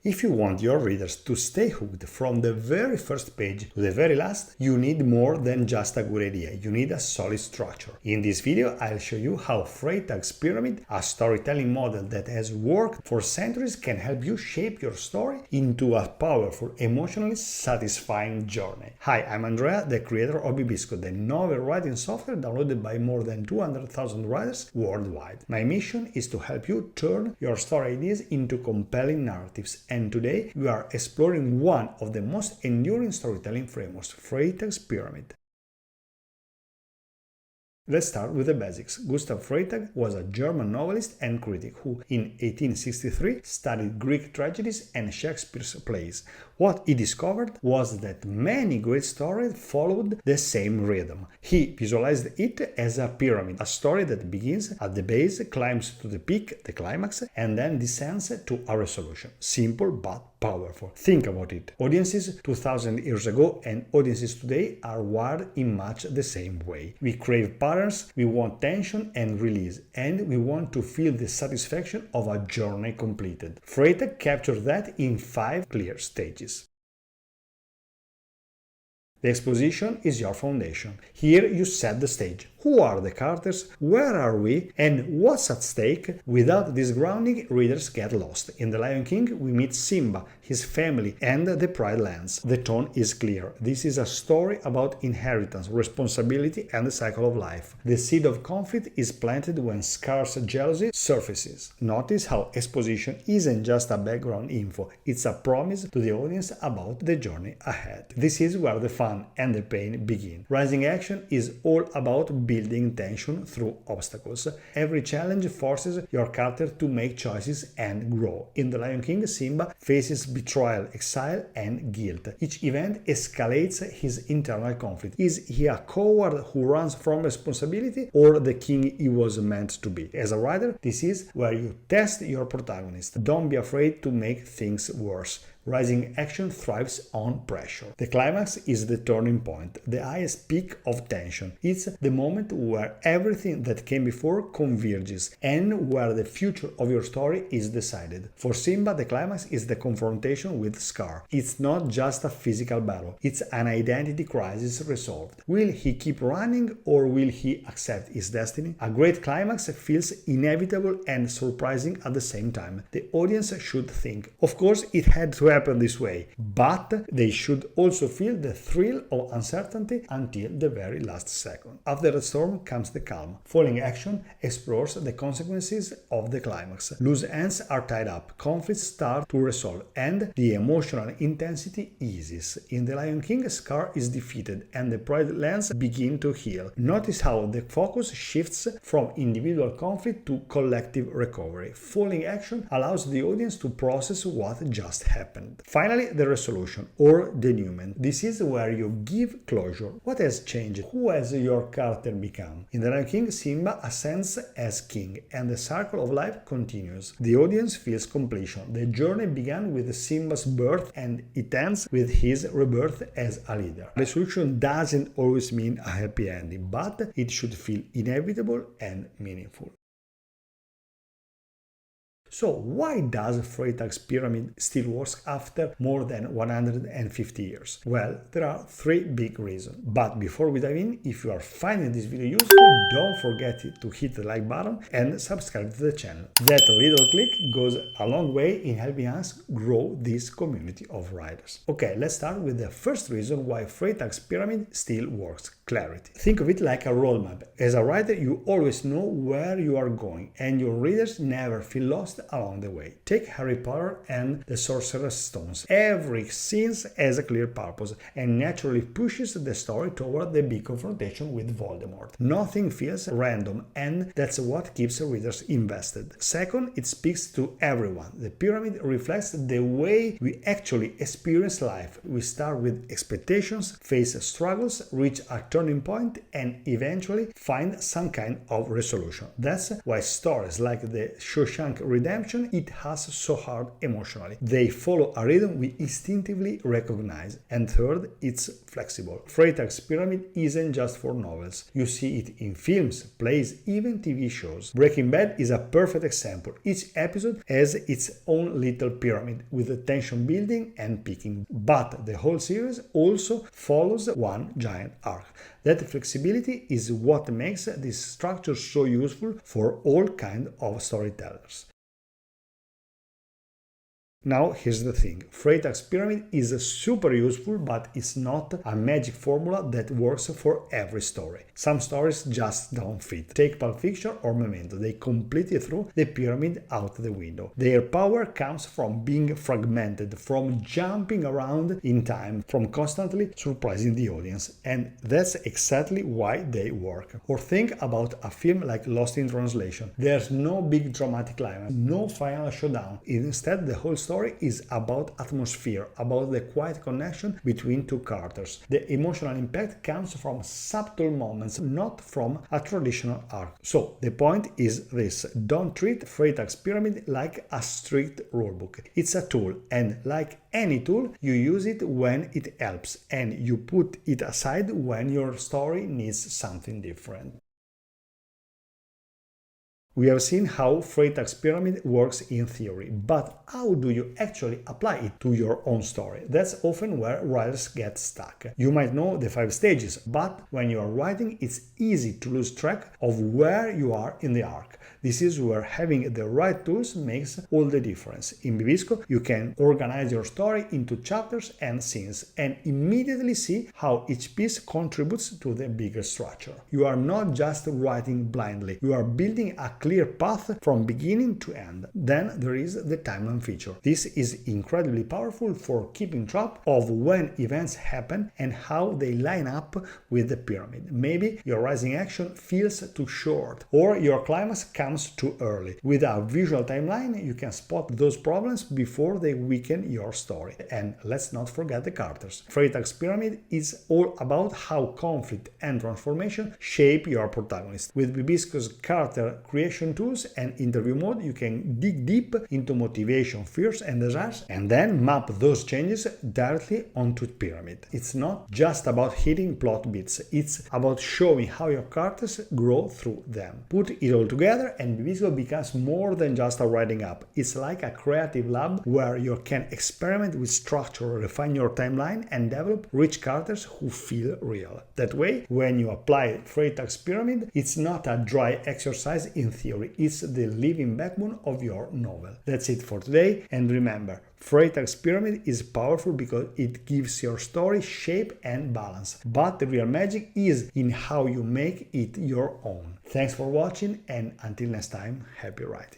If you want your readers to stay hooked from the very first page to the very last, you need more than just a good idea, you need a solid structure. In this video, I'll show you how Freytag's pyramid, a storytelling model that has worked for centuries, can help you shape your story into a powerful, emotionally satisfying journey. Hi, I'm Andrea, the creator of Bibisco, the novel writing software downloaded by more than 200,000 writers worldwide. My mission is to help you turn your story ideas into compelling narratives. And today we are exploring one of the most enduring storytelling frameworks, Freytag's pyramid. Let's start with the basics. Gustav Freytag was a German novelist and critic who, in 1863, studied Greek tragedies and Shakespeare's plays. What he discovered was that many great stories followed the same rhythm. He visualized it as a pyramid, a story that begins at the base, climbs to the peak, the climax, and then descends to a resolution. Simple but powerful. Think about it. Audiences 2000 years ago and audiences today are wired in much the same way. We crave patterns, we want tension and release, and we want to feel the satisfaction of a journey completed. Freytag captured that in 5 clear stages. The exposition is your foundation. Here you set the stage. Who are the characters? Where are we? And what's at stake? Without this grounding, readers get lost. In The Lion King, we meet Simba, his family, and the Pride Lands. The tone is clear. This is a story about inheritance, responsibility, and the cycle of life. The seed of conflict is planted when Scar's jealousy surfaces. Notice how exposition isn't just a background info, it's a promise to the audience about the journey ahead. This is where the fun and the pain begin. Rising action is all about building tension through obstacles. Every challenge forces your character to make choices and grow. In The Lion King, Simba faces betrayal, exile, and guilt. Each event escalates his internal conflict. Is he a coward who runs from responsibility, or the king he was meant to be? As a writer, this is where you test your protagonist. Don't be afraid to make things worse. Rising action thrives on pressure. The climax is the turning point, the highest peak of tension. It's the moment where everything that came before converges and where the future of your story is decided. For Simba, the climax is the confrontation with Scar. It's not just a physical battle, it's an identity crisis resolved. Will he keep running or will he accept his destiny? A great climax feels inevitable and surprising at the same time. The audience should think, of course it had to happen this way, but they should also feel the thrill of uncertainty until the very last second. After the storm comes the calm. Falling action explores the consequences of the climax. Loose ends are tied up, conflicts start to resolve, and the emotional intensity eases. In The Lion King, Scar is defeated and the Pride Lands begin to heal. Notice how the focus shifts from individual conflict to collective recovery. Falling action allows the audience to process what just happened. Finally, the resolution or denouement. This is where you give closure. What has changed? Who has your character become? In The Lion King, Simba ascends as king and the circle of life continues. The audience feels completion. The journey began with Simba's birth and it ends with his rebirth as a leader. Resolution doesn't always mean a happy ending, but it should feel inevitable and meaningful. So why does Freytag's pyramid still work after more than 150 years? Well, there are 3 big reasons. But before we dive in, if you are finding this video useful, don't forget to hit the like button and subscribe to the channel. That little click goes a long way in helping us grow this community of writers. Okay, let's start with the first reason why Freytag's pyramid still works: clarity. Think of it like a roadmap. As a writer, you always know where you are going, and your readers never feel lost along the way. Take Harry Potter and the Sorcerer's Stones. Every scene has a clear purpose and naturally pushes the story toward the big confrontation with Voldemort. Nothing feels random, and that's what keeps readers invested. Second, it speaks to everyone. The pyramid reflects the way we actually experience life. We start with expectations, face struggles, reach a turning point, and eventually find some kind of resolution. That's why stories like the Shawshank Redemption redemption hit us so hard emotionally. They follow a rhythm we instinctively recognize. And third, it's flexible. Freytag's pyramid isn't just for novels. You see it in films, plays, even TV shows. Breaking Bad is a perfect example. Each episode has its own little pyramid with the tension building and peaking, but the whole series also follows one giant arc. That flexibility is what makes this structure so useful for all kinds of storytellers. Now, here's the thing. Freytag's pyramid is super useful, but it's not a magic formula that works for every story. Some stories just don't fit. Take Pulp Fiction or Memento. They completely threw the pyramid out the window. Their power comes from being fragmented, from jumping around in time, from constantly surprising the audience. And that's exactly why they work. Or think about a film like Lost in Translation. There's no big dramatic climax, no final showdown. Instead, the whole story is about atmosphere, about the quiet connection between two characters. The emotional impact comes from subtle moments, not from a traditional arc. So the point is this: don't treat Freytag's pyramid like a strict rulebook. It's a tool, and like any tool, you use it when it helps, and you put it aside when your story needs something different. We have seen how Freytag's pyramid works in theory, but how do you actually apply it to your own story? That's often where writers get stuck. You might know the 5 stages, but when you are writing, it's easy to lose track of where you are in the arc. This is where having the right tools makes all the difference. In Bibisco, you can organize your story into chapters and scenes and immediately see how each piece contributes to the bigger structure. You are not just writing blindly, you are building a clear path from beginning to end. Then there is the timeline feature. This is incredibly powerful for keeping track of when events happen and how they line up with the pyramid. Maybe your rising action feels too short, or your climax comes too early. With a visual timeline, you can spot those problems before they weaken your story. And let's not forget the characters. Freytag's pyramid is all about how conflict and transformation shape your protagonist. With Bibisco's character creation tools and interview mode, you can dig deep into motivation, fears, and desires, and then map those changes directly onto the pyramid. It's not just about hitting plot beats, it's about showing how your characters grow through them. Put it all together and Bibisco becomes more than just a writing app. It's like a creative lab where you can experiment with structure, refine your timeline, and develop rich characters who feel real. That way, when you apply Freytag's pyramid, it's not a dry exercise in theory, it's the living backbone of your novel. That's it for today, and remember, Freytag's pyramid is powerful because it gives your story shape and balance, but the real magic is in how you make it your own. Thanks for watching, and until next time, happy writing!